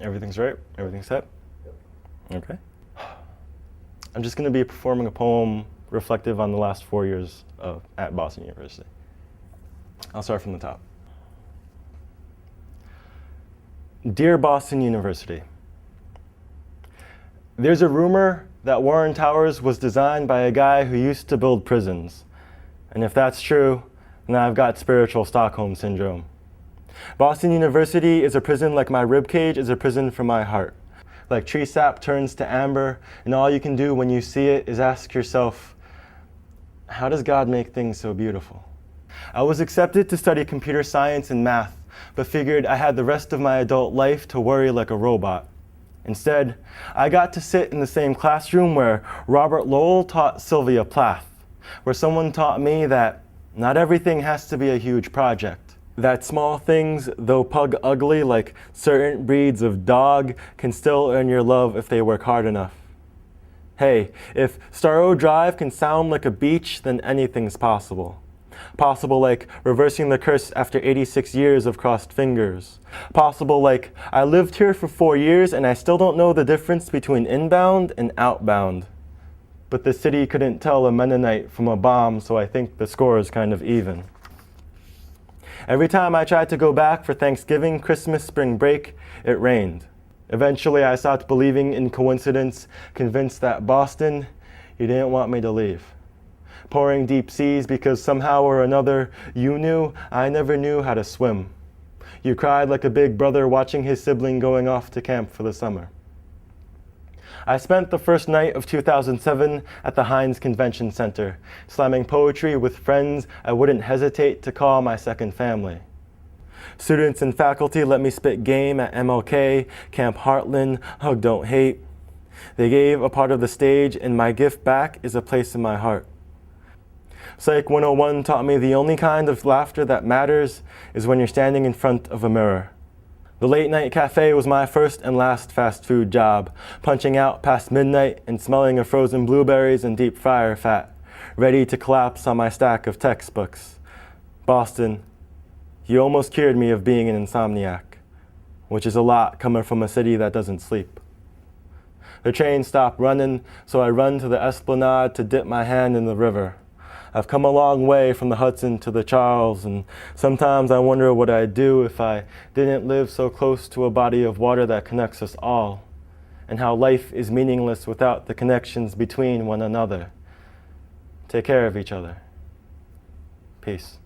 Everything's right? Everything's set? Okay. I'm just going to be performing a poem reflective on the last 4 years at Boston University. I'll start from the top. Dear Boston University, there's a rumor that Warren Towers was designed by a guy who used to build prisons. And if that's true, then I've got spiritual Stockholm syndrome. Boston University is a prison like my ribcage is a prison for my heart. Like tree sap turns to amber, and all you can do when you see it is ask yourself, how does God make things so beautiful? I was accepted to study computer science and math, but figured I had the rest of my adult life to worry like a robot. Instead, I got to sit in the same classroom where Robert Lowell taught Sylvia Plath, where someone taught me that not everything has to be a huge project. That small things, though pug ugly like certain breeds of dog, can still earn your love if they work hard enough. Hey, if Starrow Drive can sound like a beach, then anything's possible. Possible like reversing the curse after 86 years of crossed fingers. Possible like I lived here for 4 years and I still don't know the difference between inbound and outbound. But the city couldn't tell a Mennonite from a bomb, so I think the score is kind of even. Every time I tried to go back for Thanksgiving, Christmas, spring break, it rained. Eventually I stopped believing in coincidence, convinced that Boston, you didn't want me to leave. Pouring deep seas because somehow or another you knew I never knew how to swim. You cried like a big brother watching his sibling going off to camp for the summer. I spent the first night of 2007 at the Heinz Convention Center, slamming poetry with friends I wouldn't hesitate to call my second family. Students and faculty let me spit game at MLK, Camp Heartland, Hug Don't Hate. They gave a part of the stage, and my gift back is a place in my heart. Psych 101 taught me the only kind of laughter that matters is when you're standing in front of a mirror. The late night cafe was my first and last fast food job, punching out past midnight and smelling of frozen blueberries and deep fryer fat, ready to collapse on my stack of textbooks. Boston, you almost cured me of being an insomniac, which is a lot coming from a city that doesn't sleep. The train stopped running, so I run to the Esplanade to dip my hand in the river. I've come a long way from the Hudson to the Charles, and sometimes I wonder what I'd do if I didn't live so close to a body of water that connects us all, and how life is meaningless without the connections between one another. Take care of each other. Peace.